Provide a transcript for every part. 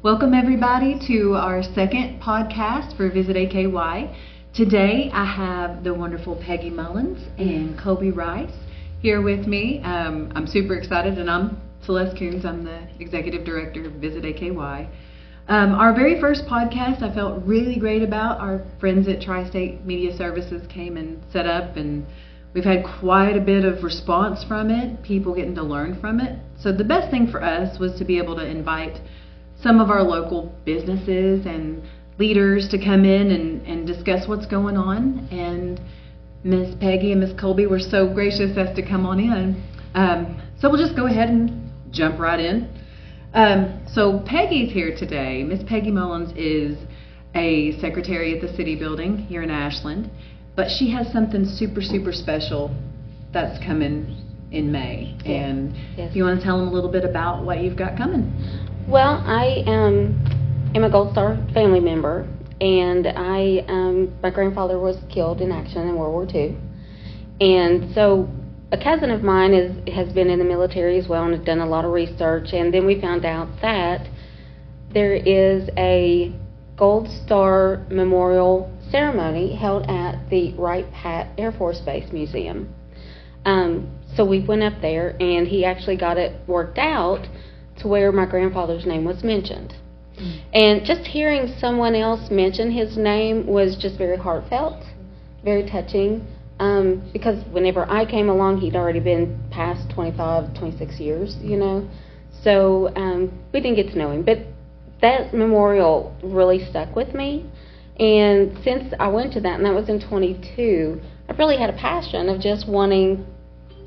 Welcome everybody to our second podcast for Visit AKY. Today I have the wonderful Peggy Mullins and Colby Rice here with me. I'm super excited, and I'm Celest Kouns. I'm the Executive Director of Visit AKY. Our very first podcast I felt really great about. Our friends at Tri-State Media Services came and set up, and we've had quite a bit of response from it, people getting to learn from it. So the best thing for us was to be able to invite some of our local businesses and leaders to come in and discuss what's going on. And Miss Peggy and Miss Colby were so gracious as to come on in. So we'll just go ahead and jump right in. So Peggy's here today. Miss Peggy Mullins is a secretary at the City Building here in Ashland, but she has something super, super special that's coming in May. Yes. And Yes. you want to tell them a little bit about what you've got coming? Well, I am a Gold Star family member, and my grandfather was killed in action in World War II. And so a cousin of mine has been in the military as well and has done a lot of research, and then we found out that there is a Gold Star Memorial ceremony held at the Wright-Patt Air Force Base Museum. So we went up there, and he actually got it worked out to where my grandfather's name was mentioned. And just hearing someone else mention his name was just very heartfelt, very touching, because whenever I came along, he'd already been past 25, 26 years, you know. So we didn't get to know him, but that memorial really stuck with me. And since I went to that, and that was in 22, I've really had a passion of just wanting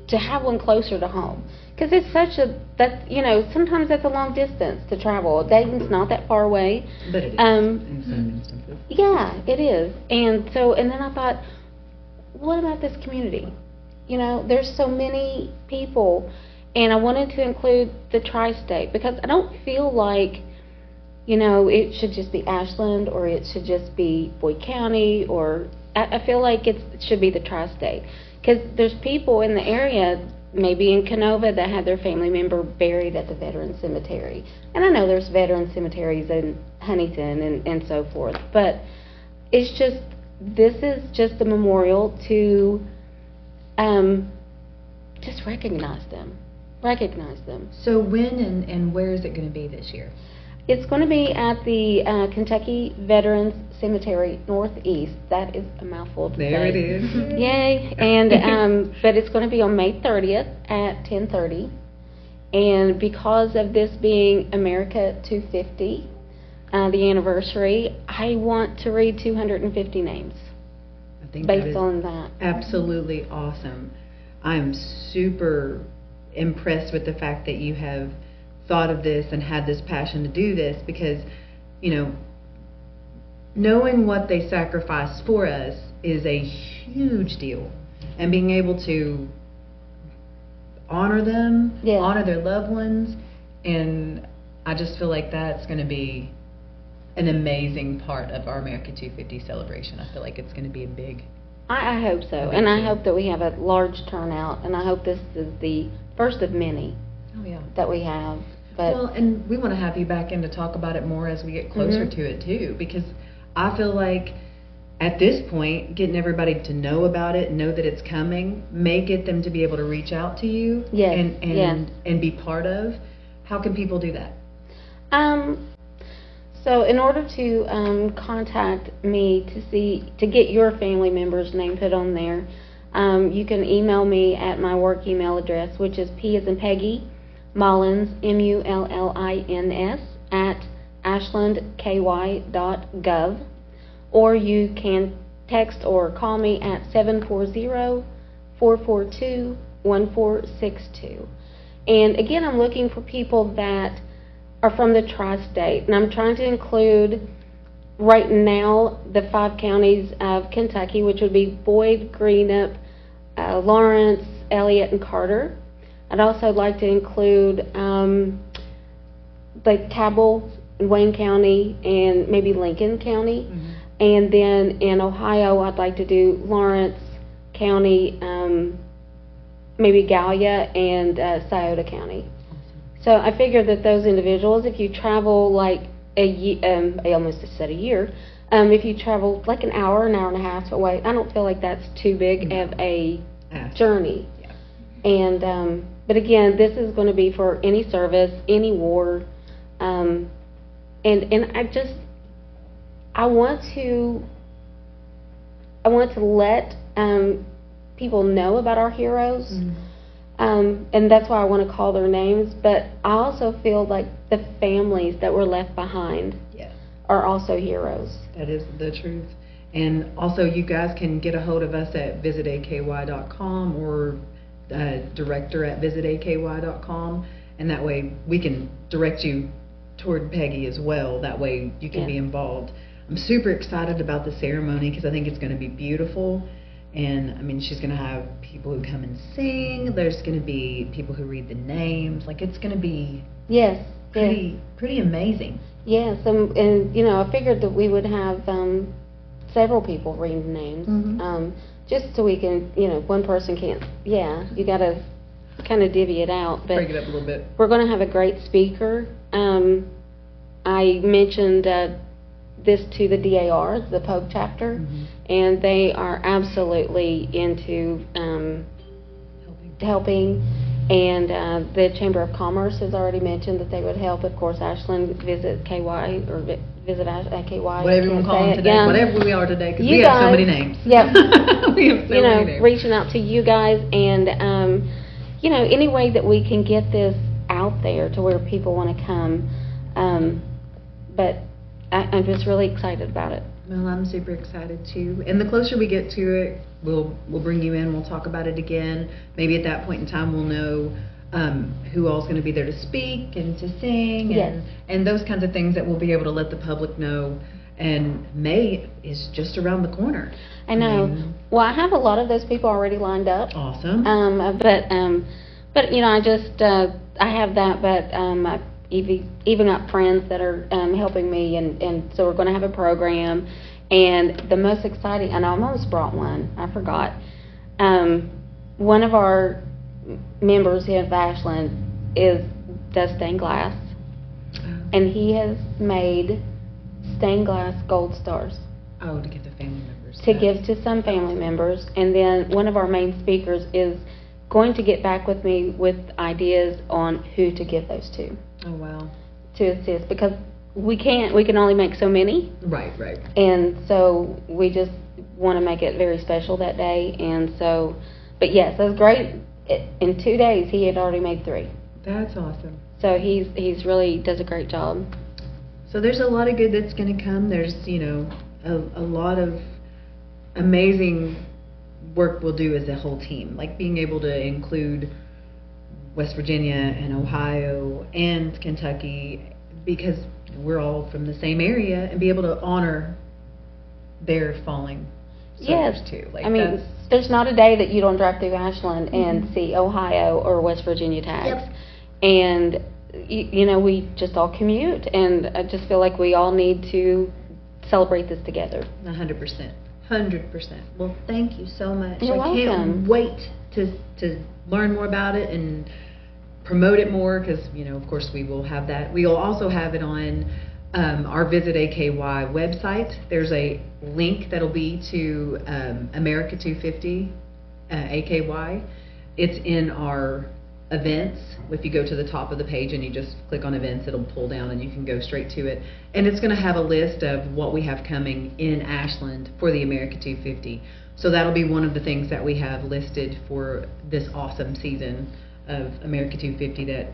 to have one closer to home. Because it's sometimes that's a long distance to travel. Dayton's not that far away. But it is in some instances. Yeah, it is. And then I thought, what about this community? You know, there's so many people, and I wanted to include the tri-state, because I don't feel like, you know, it should just be Ashland, or it should just be Boyd County, or I feel like it should be the tri-state. Because there's people in the area, maybe in Canova, that had their family member buried at the Veteran Cemetery. And I know there's veteran cemeteries in Huntington and so forth. But this is just a memorial to just recognize them. So when and where is it going to be this year? It's going to be at the Kentucky Veterans Cemetery Northeast. That is a mouthful to say. There it is. Yay! And but it's going to be on May 30th at 10:30. And because of this being America 250, the anniversary, I want to read 250 names. I think based on that. Absolutely awesome. I'm super impressed with the fact that you have thought of this and had this passion to do this, because, you know, knowing what they sacrificed for us is a huge deal, and being able to honor them, Yeah. honor their loved ones, and I just feel like that's going to be an amazing part of our America 250 celebration. I feel like it's going to be a big... I hope so, and I hope that we have a large turnout, and I hope this is the first of many that we have. But well, and we want to have you back in to talk about it more as we get closer to it too, because I feel like at this point, getting everybody to know about it, know that it's coming, may get them to be able to reach out to you and be part of. How can people do that? So in order to contact me to get your family member's name put on there, you can email me at my work email address, which is P as in Peggy, Mullins, Mullins, at ashlandky.gov, or you can text or call me at 740-442-1462. And again, I'm looking for people that are from the tri-state, and I'm trying to include right now the 5 counties of Kentucky, which would be Boyd, Greenup, Lawrence, Elliott, and Carter. I'd also like to include like Cabell, Wayne County, and maybe Lincoln County. And then in Ohio, I'd like to do Lawrence County, maybe Gallia, and Scioto County. So I figure that those individuals, if you travel like I almost said a year. If you travel like an hour and a half away, I don't feel like that's too big of a journey. Yeah. And but again, this is going to be for any service, any war, and I want to let people know about our heroes. And that's why I want to call their names, but I also feel like the families that were left behind are also heroes. That is the truth. And also, you guys can get a hold of us at visitaky.com or director at visitaky.com, and that way we can direct you toward Peggy as well. That way you can be involved. I'm super excited about the ceremony because I think it's going to be beautiful. And I mean, she's going to have people who come and sing. There's going to be people who read the names. Like, it's going to be pretty amazing. Yes, and you know, I figured that we would have several people read the names, just so we can, you know, one person can't. Yeah, you got to kind of divvy it out. But break it up a little bit. We're going to have a great speaker. I mentioned this to the DAR, the Pope chapter, and they are absolutely into helping. And the Chamber of Commerce has already mentioned that they would help. Of course, Ashland Visit KY or Visit KY. Whatever you want to call them today, yeah. Whatever we are today, because we have so many names. Yep. We have so many names. Reaching out to you guys, and you know, any way that we can get this out there to where people want to come. But I'm just really excited about it. Well, I'm super excited too. And the closer we get to it, we'll bring you in. We'll talk about it again. Maybe at that point in time, we'll know who all's going to be there to speak and to sing, and those kinds of things that we'll be able to let the public know. And May is just around the corner. I know. Well, I have a lot of those people already lined up. Awesome. But you know, I have that, but I've even got friends that are helping me, and so we're going to have a program. And the most exciting, and I almost brought one, I forgot. One of our members here at Ashland does stained glass, and he has made stained glass gold stars. Oh, to give the family members. To give to some family members. And then one of our main speakers is going to get back with me with ideas on who to give those to. Oh, wow. To assist, because we can only make so many. Right. And so we just want to make it very special that day. And so, but yes, it was great. In 2 days, he had already made 3. That's awesome. So he's really does a great job. So there's a lot of good that's going to come. There's, you know, a lot of amazing work we'll do as a whole team, like being able to include West Virginia and Ohio and Kentucky, because we're all from the same area, and be able to honor their falling soldiers too. Like, I mean, there's not a day that you don't drive through Ashland and see Ohio or West Virginia tags. And you know, we just all commute, and I just feel like we all need to celebrate this together. 100%. Well, thank you so much. You're welcome. I can't wait to learn more about it and promote it more, because, you know, of course we will have that. We will also have it on our Visit AKY website. There's a link that'll be to America 250 AKY. It's in our events. If you go to the top of the page and you just click on events, it'll pull down and you can go straight to it. And it's going to have a list of what we have coming in Ashland for the America 250. So that'll be one of the things that we have listed for this awesome season of America 250 that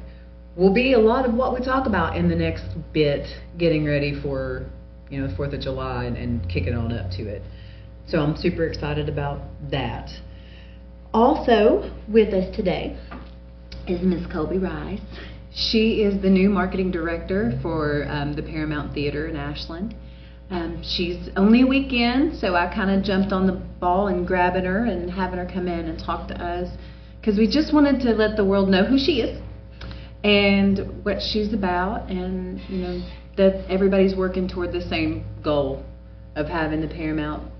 will be a lot of what we talk about in the next bit, getting ready for, you know, the 4th of July and kicking on up to it. So I'm super excited about that. Also with us today is Miss Colby Rice. She is the new marketing director for the Paramount Theater in Ashland. She's only a week in, so I kind of jumped on the ball and grabbing her and having her come in and talk to us, because we just wanted to let the world know who she is and what she's about, and, you know, that everybody's working toward the same goal of having the Paramount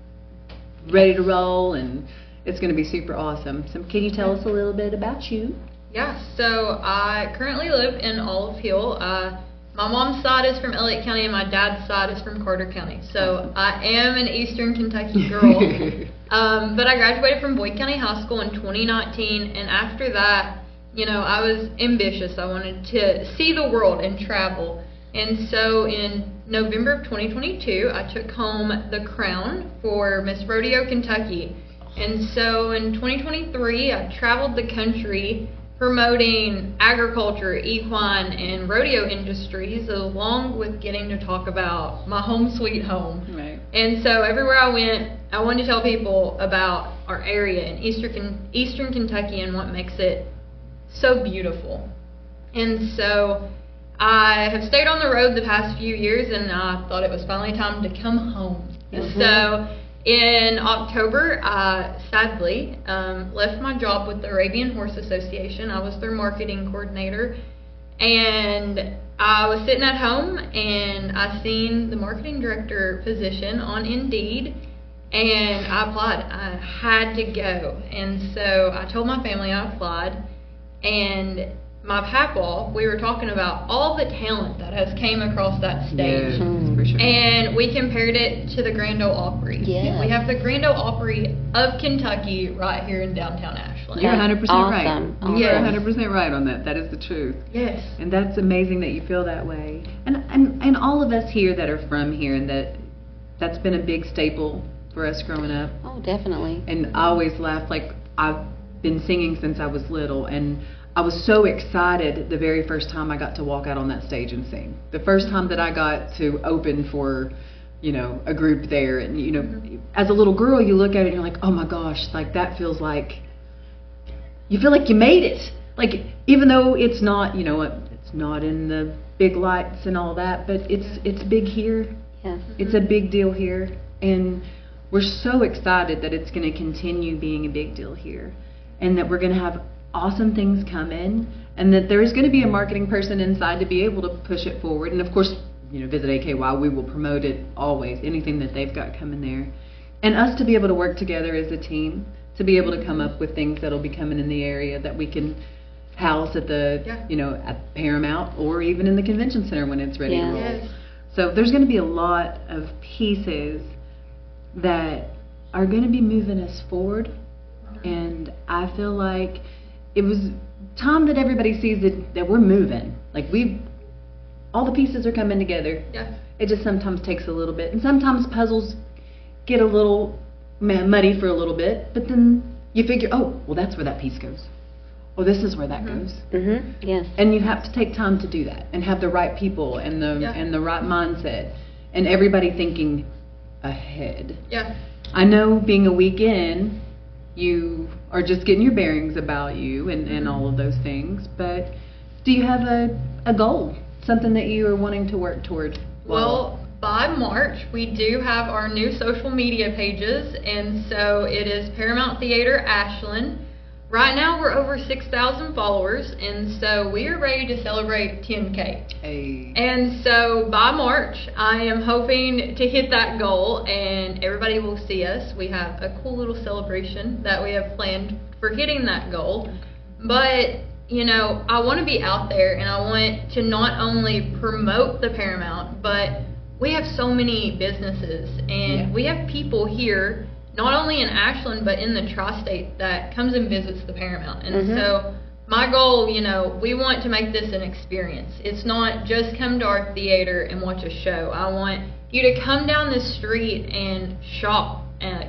ready to roll, and it's going to be super awesome. So can you tell us a little bit about you? Yeah, so I currently live in Olive Hill. my mom's side is from Elliott County and my dad's side is from Carter County. So I am an Eastern Kentucky girl. But I graduated from Boyd County High School in 2019, and after that, you know, I was ambitious. I wanted to see the world and travel. And so in November of 2022, I took home the crown for Miss Rodeo Kentucky. And so in 2023, I traveled the country promoting agriculture, equine, and rodeo industries, along with getting to talk about my home sweet home. Right. And so everywhere I went, I wanted to tell people about our area in Eastern Kentucky and what makes it so beautiful. And so I have stayed on the road the past few years, and I thought it was finally time to come home. So in October, I sadly left my job with the Arabian Horse Association. I was their marketing coordinator, and I was sitting at home, and I seen the marketing director position on Indeed, and I applied. I had to go, and so I told my family I applied, and my papa, we were talking about all the talent that has came across that stage. Yes, for sure. And we compared it to the Grand Ole Opry. Yes. We have the Grand Ole Opry of Kentucky right here in downtown Ashland. You're 100% right. Awesome. You're Yes. 100% right on that. That is the truth. Yes. And that's amazing that you feel that way. And all of us here that are from here, and that's been a big staple for us growing up. Oh, definitely. And I always laugh, like, I've been singing since I was little, and I was so excited the very first time I got to walk out on that stage and sing. The first time that I got to open for, you know, a group there, and, you know, as a little girl, you look at it and you're like, oh my gosh, like, that feels like, you feel like you made it. Like, even though it's not, you know, it's not in the big lights and all that, but it's big here. Yes. It's a big deal here, and we're so excited that it's going to continue being a big deal here, and that we're going to have awesome things come in, and that there is going to be a marketing person inside to be able to push it forward. And of course, you know, Visit AKY, we will promote it always, anything that they've got coming there, and us to be able to work together as a team, to be able to come up with things that'll be coming in the area that we can house at the, you know, at Paramount, or even in the convention center when it's ready to roll. Yes. So there's going to be a lot of pieces that are going to be moving us forward, and I feel like it was time that everybody sees that we're moving. Like, all the pieces are coming together. Yeah. It just sometimes takes a little bit, and sometimes puzzles get a little muddy for a little bit, but then you figure, oh, well, that's where that piece goes. Oh, this is where that goes. Mm-hmm. Yes. And you have to take time to do that, and have the right people and the right mindset, and everybody thinking ahead. Yeah. I know being a weekend, you are just getting your bearings about you and all of those things, but do you have a goal, something that you are wanting to work toward? Well, by March, we do have our new social media pages, and so it is Paramount Theater Ashland. Right now, we're over 6,000 followers, and so we are ready to celebrate 10K. Hey. And so by March, I am hoping to hit that goal, and everybody will see us. We have a cool little celebration that we have planned for hitting that goal. But, you know, I want to be out there, and I want to not only promote the Paramount, but we have so many businesses, and we have people here, not only in Ashland, but in the tri-state, that comes and visits the Paramount. And so my goal, you know, we want to make this an experience. It's not just come to our theater and watch a show. I want you to come down the street and shop,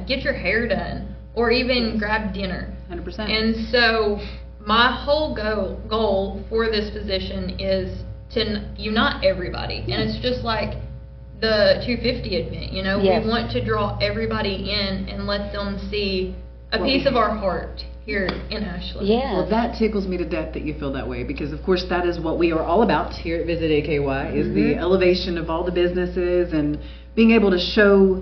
get your hair done, or even grab dinner. 100%. And so my whole goal for this position is to unite everybody. And it's just like the 250 event, you know, Yes. we want to draw everybody in and let them see a piece of our heart here in Ashland. Yes. Well, that tickles me to death that you feel that way, because of course that is what we are all about here at Visit AKY, is the elevation of all the businesses and being able to show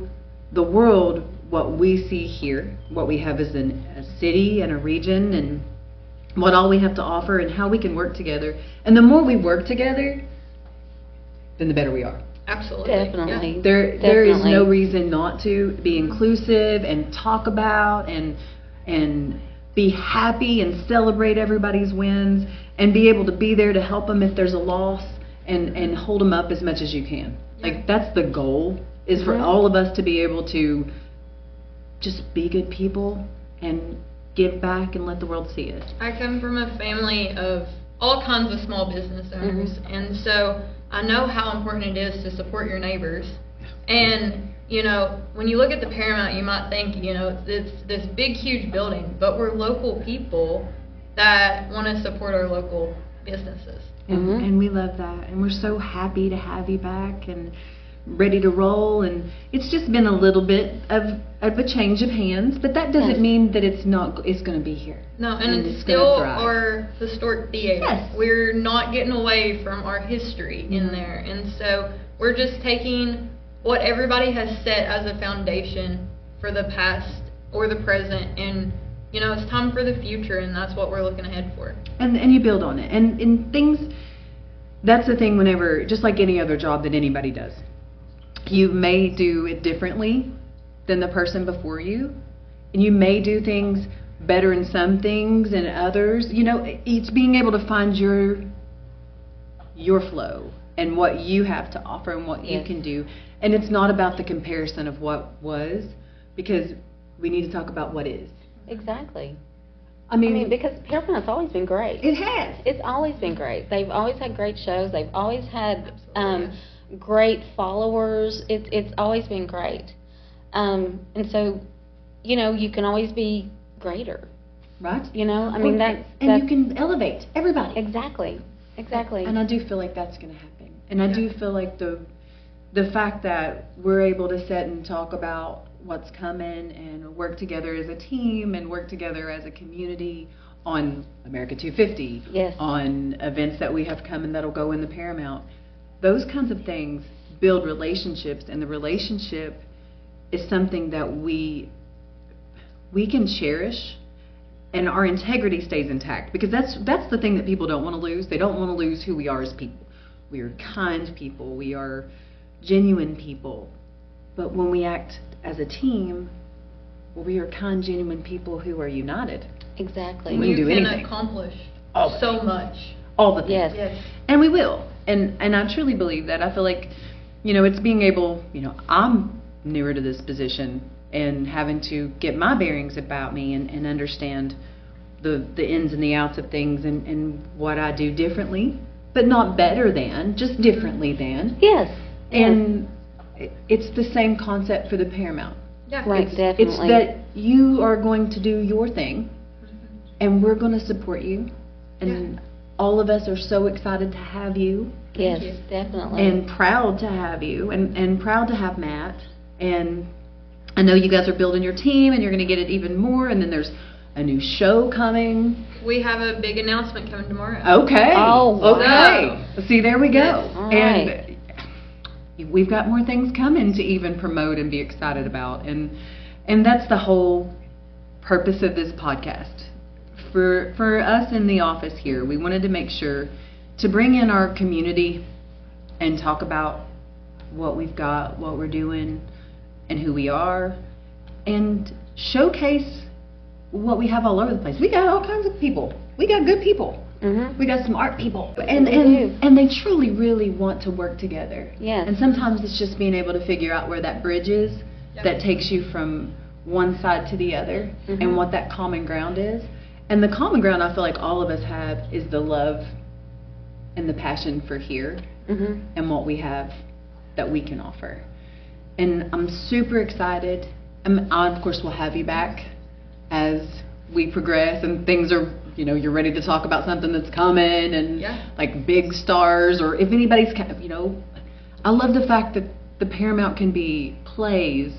the world what we see here, what we have as a city and a region, and what all we have to offer, and how we can work together. And the more we work together, then the better we are. Absolutely. Definitely. Yeah. There is Definitely. no reason not to be inclusive and talk about and be happy and celebrate everybody's wins, and be able to be there to help them if there's a loss, and hold them up as much as you can. Yeah. Like, that's the goal, is for all of us to be able to just be good people and give back and let the world see us. I come from a family of all kinds of small business owners, and so I know how important it is to support your neighbors. And, you know, when you look at the Paramount, you might think, you know, it's this big, huge building, but we're local people that want to support our local businesses. And we love that, and we're so happy to have you back and ready to roll. And it's just been a little bit of a change of hands, but that doesn't mean that it's going to be here. No, and it's gonna still thrive. our historic theater. Yes. We're not getting away from our history in there, and so we're just taking what everybody has set as a foundation for the past or the present, and you know, it's time for the future, and that's what we're looking ahead for. And you build on it. And things, that's the thing whenever, just like any other job that anybody does, you may do it differently than the person before you, and you may do things better in some things and others. You know, it's being able to find your flow and what you have to offer and what you can do. And it's not about the comparison of what was, because we need to talk about what is. Exactly. I mean, because Paramount's always been great. it has. It's always been great. They've always had great shows. They've always had great followers. It's always been great. And so, you know, you can always be greater. Right? You know, I mean, that's you can elevate everybody. Exactly. And I do feel like that's going to happen. And I do feel like the fact that we're able to sit and talk about what's coming and work together as a team and work together as a community on America 250, on events that we have coming that'll go in the Paramount, those kinds of things build relationships, and the relationship is something that we can cherish, and our integrity stays intact, because that's the thing that people don't want to lose. They don't want to lose who we are as people. We are kind people. We are genuine people. But when we act as a team, well, we are kind, genuine people who are united. Exactly. We can do can anything. accomplish All the so things. much. All the things. Yes. And we will. And I truly believe that. I feel like, you know, it's being able, you know, I'm newer to this position and having to get my bearings about me and understand the ins and the outs of things and what I do differently, but not better than, just differently than. Yes. And it's the same concept for the Paramount. Yeah. Right, It's definitely. that you are going to do your thing, and we're going to support you. And all of us are so excited to have you. Yes, you. definitely. And proud to have you, and proud to have Matt. And I know you guys are building your team, and you're going to get it even more. And then there's a new show coming. We have a big announcement coming tomorrow. Okay. Oh, wow. Okay. See, there we go. Yes. All And we've got more things coming to even promote and be excited about. And that's the whole purpose of this podcast. For us in the office here, we wanted to make sure to bring in our community and talk about what we've got, what we're doing, and who we are, and showcase what we have all over the place. We got all kinds of people. We got good people. We got smart people, and they truly, really want to work together. Yes. And sometimes it's just being able to figure out where that bridge is that takes you from one side to the other, and what that common ground is. And the common ground I feel like all of us have is the love and the passion for here and what we have that we can offer. And I'm super excited. I, of course, will have you back as we progress and things are, you know, you're ready to talk about something that's coming and like big stars, or if anybody's, you know, I love the fact that the Paramount can be plays,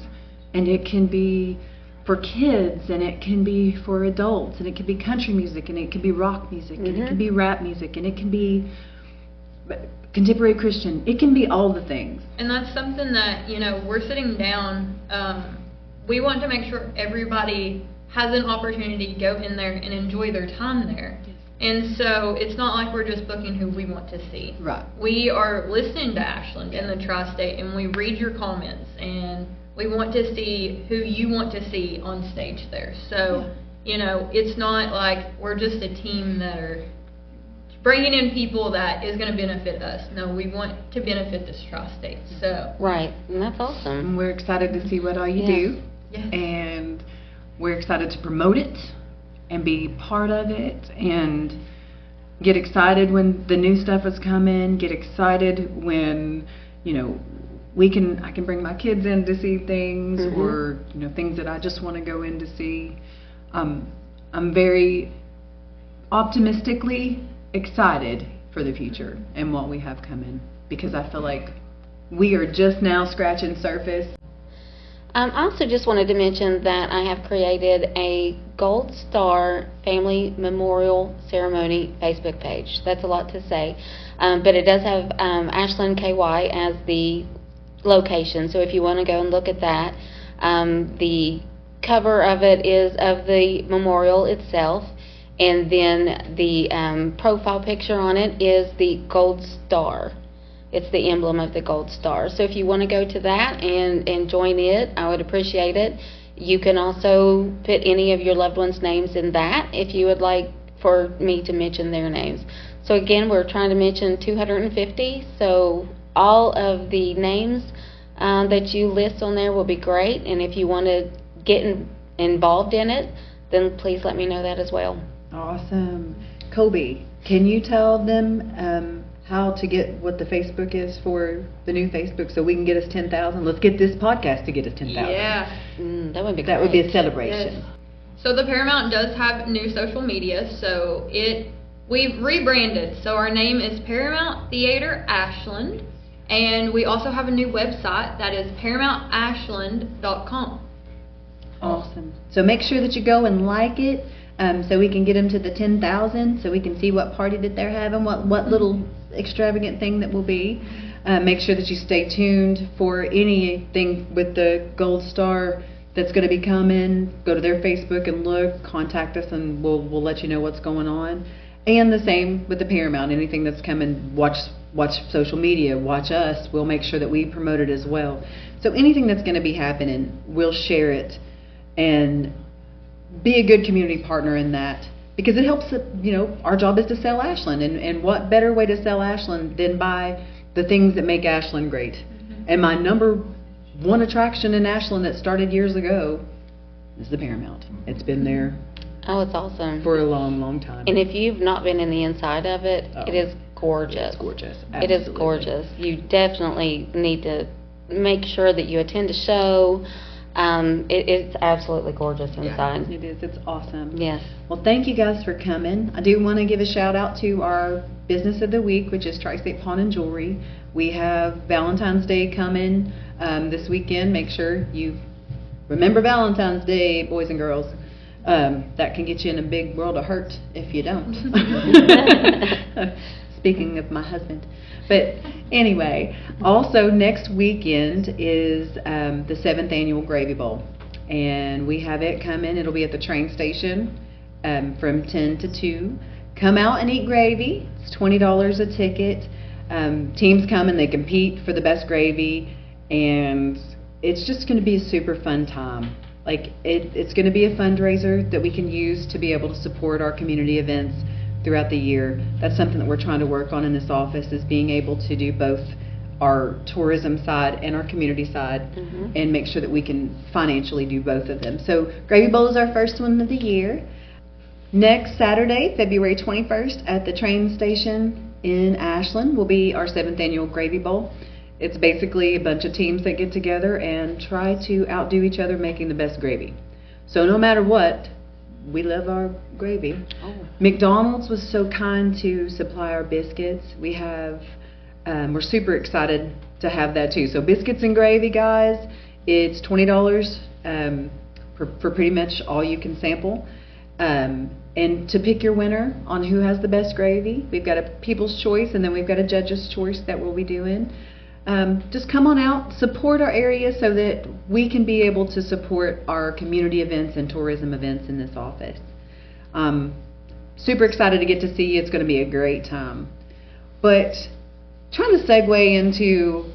and it can be for kids, and it can be for adults, and it can be country music, and it can be rock music, and it can be rap music, and it can be contemporary Christian. It can be all the things. And that's something that, you know, we're sitting down. We want to make sure everybody has an opportunity to go in there and enjoy their time there. And so it's not like we're just booking who we want to see. Right. We are listening to Ashland and the Tri-State, and we read your comments, and we want to see who you want to see on stage there. So, you know, it's not like we're just a team that are bringing in people that is going to benefit us. No, we want to benefit this tri-state. So Right, and that's awesome. And we're excited to see what all you Yes. do. Yes. And we're excited to promote it and be part of it and get excited when the new stuff is coming, get excited when, you know, I can bring my kids in to see things, Mhm. or, you know, things that I just want to go in to see. I'm very optimistically excited for the future and what we have coming, because I feel like we are just now scratching surface. I also just wanted to mention that I have created a Gold Star Family Memorial Ceremony Facebook page. That's a lot to say, but it does have Ashland KY as the location, so if you want to go and look at that, the cover of it is of the memorial itself, and then the profile picture on it is the Gold Star. It's the emblem of the Gold Star. So if you want to go to that and join it, I would appreciate it. You can also put any of your loved ones' names in that if you would like for me to mention their names. So again, we're trying to mention 250, so all of the names that you list on there will be great, and if you want to get involved in it, then please let me know that as well. Awesome. Colby, can you tell them how to get what the Facebook is for the new Facebook, so we can get us 10,000? Let's get this podcast to get us 10,000. yeah. That would be great. That would be a celebration. Yes. So the Paramount does have new social media, so we've rebranded. So our name is Paramount Theater Ashland, and we also have a new website that is ParamountAshland.com. Awesome. So make sure that you go and like it, so we can get them to the 10,000, so we can see what party that they're having, what little extravagant thing that will be. Make sure that you stay tuned for anything with the Gold Star that's going to be coming. Go to their Facebook and look, contact us, and we'll let you know what's going on. And the same with the Paramount. Anything that's coming, watch social media, watch us. We'll make sure that we promote it as well. So anything that's going to be happening, we'll share it and be a good community partner in that, because it helps. You know, our job is to sell Ashland, and what better way to sell Ashland than by the things that make Ashland great. Mm-hmm. And my number one attraction in Ashland that started years ago is the Paramount. It's been there Oh, it's awesome. for a long time. And if you've not been in the inside of it, it is gorgeous. It's gorgeous. It is Absolutely. gorgeous. You definitely need to make sure that you attend a show. It's absolutely gorgeous inside. It is. It's awesome. Yes. Well, thank you guys for coming. I do want to give a shout out to our business of the week, which is Tri-State Pawn and Jewelry. We have Valentine's Day coming this weekend. Make sure you remember Valentine's Day, boys and girls. That can get you in a big world of hurt if you don't. Speaking of my husband. But anyway, also next weekend is the 7th annual Gravy Bowl. And we have it coming. It'll be at the train station from 10 to 2. Come out and eat gravy. It's $20 a ticket. Teams come and they compete for the best gravy. And it's just going to be a super fun time. Like, it's going to be a fundraiser that we can use to be able to support our community events throughout the year. That's something that we're trying to work on in this office, is being able to do both our tourism side and our community side, and make sure that we can financially do both of them. So Gravy Bowl is our first one of the year. Next Saturday, February 21st, at the train station in Ashland will be our 7th annual Gravy Bowl. It's basically a bunch of teams that get together and try to outdo each other making the best gravy. So no matter what, we love our gravy. McDonald's was so kind to supply our biscuits. We have, we're super excited to have that too. So biscuits and gravy, guys, it's $20 for pretty much all you can sample. And to pick your winner on who has the best gravy, we've got a People's Choice, and then we've got a Judge's Choice that we'll be doing. Just come on out, support our area so that we can be able to support our community events and tourism events in this office. Super excited to get to see you. It's going to be a great time. But trying to segue into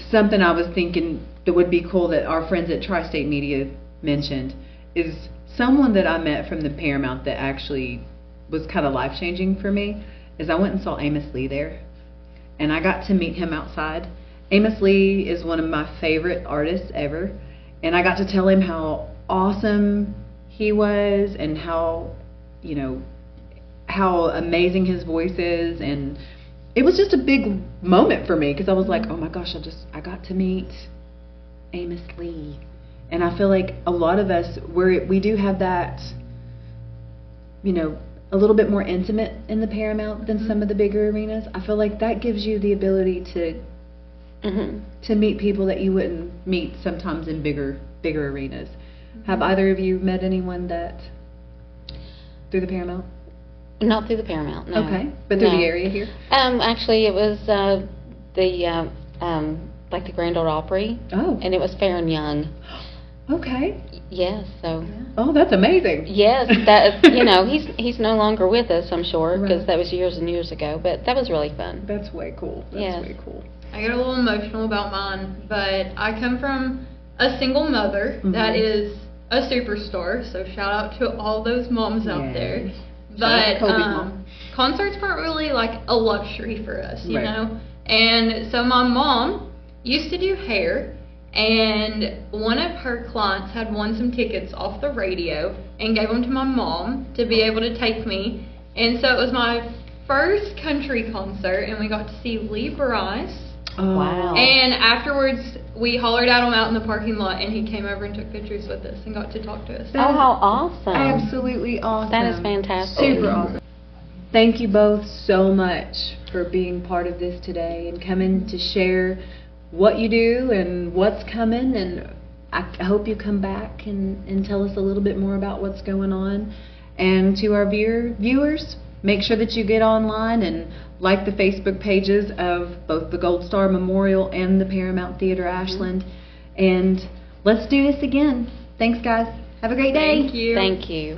something I was thinking that would be cool that our friends at Tri-State Media mentioned is someone that I met from the Paramount that actually was kind of life-changing for me. is I went and saw Amos Lee there, and I got to meet him outside. Amos Lee is one of my favorite artists ever, and I got to tell him how awesome he was and how, you know, how amazing his voice is, and it was just a big moment for me because I was like, oh my gosh, I got to meet Amos Lee. And I feel like a lot of us, we do have that, you know, a little bit more intimate in the Paramount than some of the bigger arenas. I feel like that gives you the ability to meet people that you wouldn't meet sometimes in bigger arenas. Have either of you met anyone that through the Paramount? Not through the Paramount, no. Okay, but through No. the area here? Actually, it was like the Grand Ole Opry. Oh. And it was Fair and Young. Okay. Yes, so. Oh, that's amazing. Yes, that you know, he's no longer with us, I'm sure, because Right. that was years and years ago. But that was really fun. That's way cool. That's Yes. way cool. I get a little emotional about mine, but I come from a single mother that is a superstar, so shout out to all those moms out there. Yes. Shout out But to Colby's mom. concerts weren't really like a luxury for us, you Right. know? And so my mom used to do hair, and one of her clients had won some tickets off the radio and gave them to my mom to be able to take me. And so it was my first country concert, and we got to see Lee Bryce. Oh. Wow. And afterwards, we hollered at him out in the parking lot, and he came over and took pictures with us and got to talk to us. Oh, how awesome. Absolutely awesome. That is fantastic. Super awesome. Thank you both so much for being part of this today and coming to share what you do and what's coming. And I hope you come back and tell us a little bit more about what's going on. And to our viewers, make sure that you get online and like the Facebook pages of both the Gold Star Memorial and the Paramount Theater Ashland. And let's do this again. Thanks, guys. Have a great day. Thank you. Thank you.